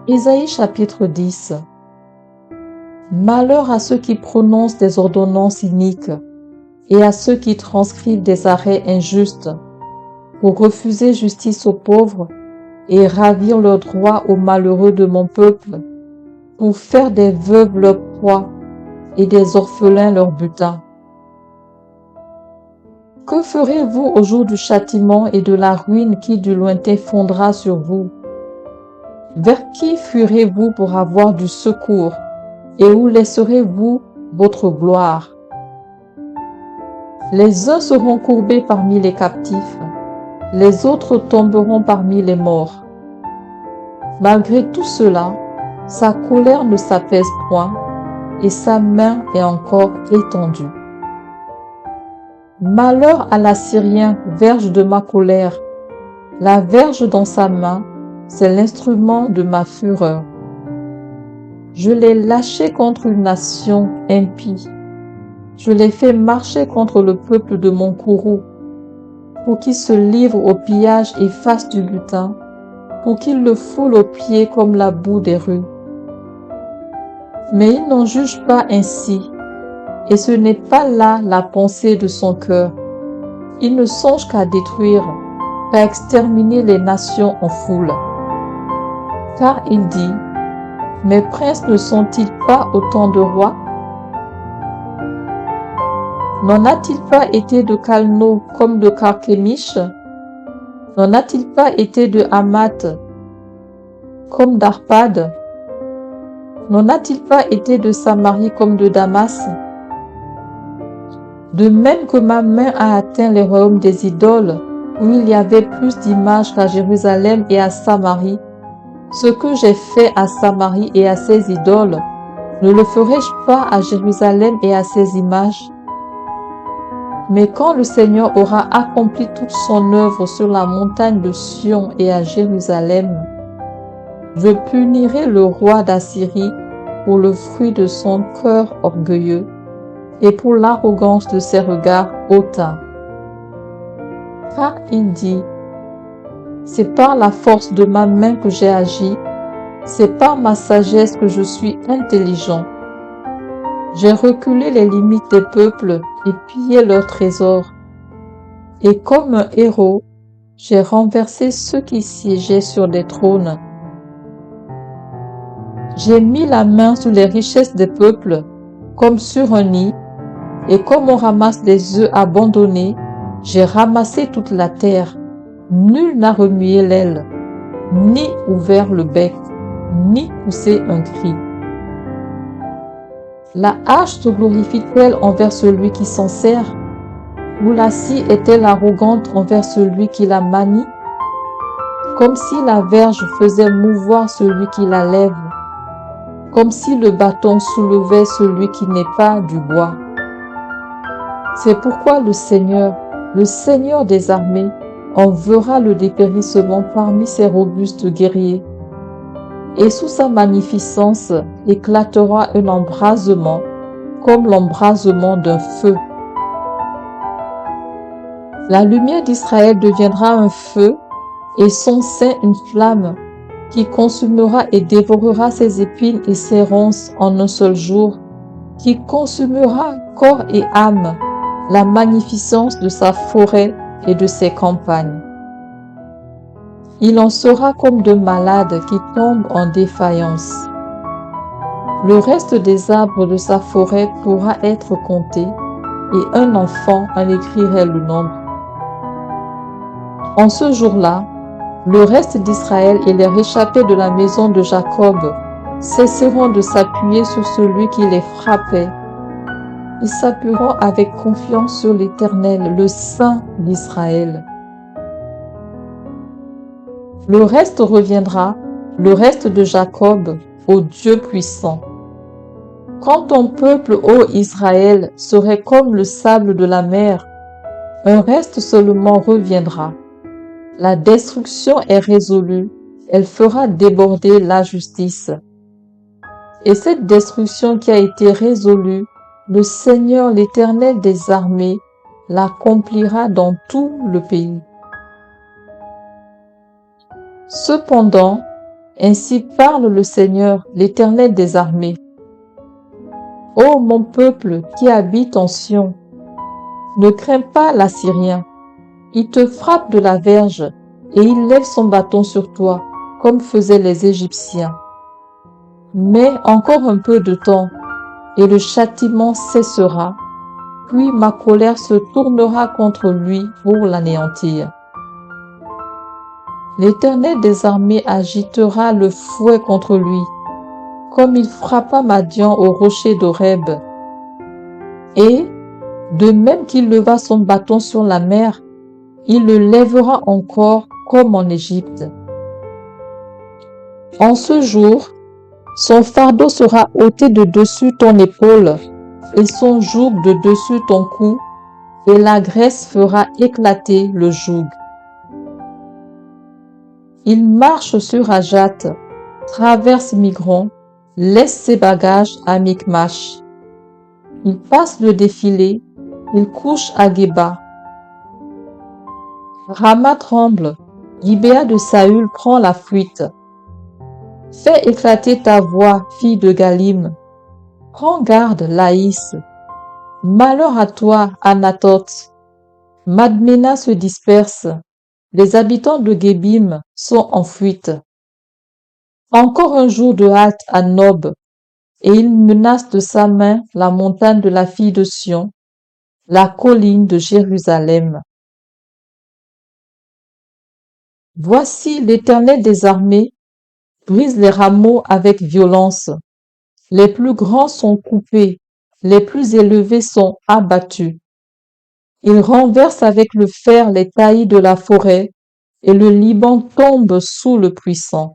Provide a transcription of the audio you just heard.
Isaïe chapitre 10. Malheur à ceux qui prononcent des ordonnances iniques et à ceux qui transcrivent des arrêts injustes pour refuser justice aux pauvres et ravir leurs droits aux malheureux de mon peuple, pour faire des veuves leur proie et des orphelins leur butin. Que ferez-vous au jour du châtiment et de la ruine qui du lointain fondra sur vous? Vers qui fuirez-vous pour avoir du secours, et où laisserez-vous votre gloire? Les uns seront courbés parmi les captifs, les autres tomberont parmi les morts. Malgré tout cela, sa colère ne s'apaise point, et sa main est encore étendue. Malheur à l'Assyrien, verge de ma colère. La verge dans sa main, c'est l'instrument de ma fureur. Je l'ai lâché contre une nation impie. Je l'ai fait marcher contre le peuple de mon courroux, pour qu'il se livre au pillage et fasse du butin, pour qu'il le foule aux pieds comme la boue des rues. Mais il n'en juge pas ainsi, et ce n'est pas là la pensée de son cœur. Il ne songe qu'à détruire, qu'à exterminer les nations en foule. Car il dit, mes princes ne sont-ils pas autant de rois? N'en a-t-il pas été de Calno comme de Carchemish? N'en a-t-il pas été de Hamath comme d'Arpad? N'en a-t-il pas été de Samarie comme de Damas? De même que ma main a atteint les royaumes des idoles, où il y avait plus d'images qu'à Jérusalem et à Samarie, ce que j'ai fait à Samarie et à ses idoles, ne le ferai-je pas à Jérusalem et à ses images? Mais quand le Seigneur aura accompli toute son œuvre sur la montagne de Sion et à Jérusalem, je punirai le roi d'Assyrie pour le fruit de son cœur orgueilleux et pour l'arrogance de ses regards hautains. Car il dit, c'est par la force de ma main que j'ai agi, c'est par ma sagesse que je suis intelligent. J'ai reculé les limites des peuples et pillé leurs trésors. Et comme un héros, j'ai renversé ceux qui siégeaient sur des trônes. J'ai mis la main sur les richesses des peuples, comme sur un nid, et comme on ramasse des œufs abandonnés, j'ai ramassé toute la terre. Nul n'a remué l'aile, ni ouvert le bec, ni poussé un cri. La hache se glorifie-t-elle envers celui qui s'en sert? Ou la scie est-elle arrogante envers celui qui la manie? Comme si la verge faisait mouvoir celui qui la lève, comme si le bâton soulevait celui qui n'est pas du bois. C'est pourquoi le Seigneur des armées, enverra le dépérissement parmi ses robustes guerriers. Et sous sa magnificence éclatera un embrasement, comme l'embrasement d'un feu. La lumière d'Israël deviendra un feu, et son sein une flamme, qui consumera et dévorera ses épines et ses ronces en un seul jour, qui consumera corps et âme, la magnificence de sa forêt et de ses campagnes. Il en sera comme de malades qui tombent en défaillance. Le reste des arbres de sa forêt pourra être compté, et un enfant en écrirait le nombre. En ce jour-là, le reste d'Israël et les réchappés de la maison de Jacob cesseront de s'appuyer sur celui qui les frappait. Ils s'appuieront avec confiance sur l'Éternel, le Saint d'Israël. Le reste reviendra, le reste de Jacob, au Dieu puissant. Quand ton peuple, ô Israël, serait comme le sable de la mer, un reste seulement reviendra. La destruction est résolue, elle fera déborder la justice. Et cette destruction qui a été résolue, le Seigneur, l'Éternel des armées, l'accomplira dans tout le pays. Cependant, ainsi parle le Seigneur, l'Éternel des armées. Ô mon peuple qui habite en Sion, ne crains pas l'Assyrien. Il te frappe de la verge et il lève son bâton sur toi, comme faisaient les Égyptiens. Mais encore un peu de temps, et le châtiment cessera, puis ma colère se tournera contre lui pour l'anéantir. L'Éternel des armées agitera le fouet contre lui, comme il frappa Madian au rocher d'Horeb. Et, de même qu'il leva son bâton sur la mer, il le lèvera encore comme en Égypte. En ce jour, son fardeau sera ôté de dessus ton épaule et son joug de dessus ton cou, et la graisse fera éclater le joug. Il marche sur Ajat, traverse Migron, laisse ses bagages à Micmash. Il passe le défilé, il couche à Geba. Rama tremble, Gibéa de Saül prend la fuite. Fais éclater ta voix, fille de Galim. Prends garde, Laïs. Malheur à toi, Anathoth. Madména se disperse. Les habitants de Gébim sont en fuite. Encore un jour de halte à Nob, et il menace de sa main la montagne de la fille de Sion, la colline de Jérusalem. Voici l'Éternel des armées brise les rameaux avec violence. Les plus grands sont coupés, les plus élevés sont abattus. Il renverse avec le fer les taillis de la forêt, et le Liban tombe sous le puissant.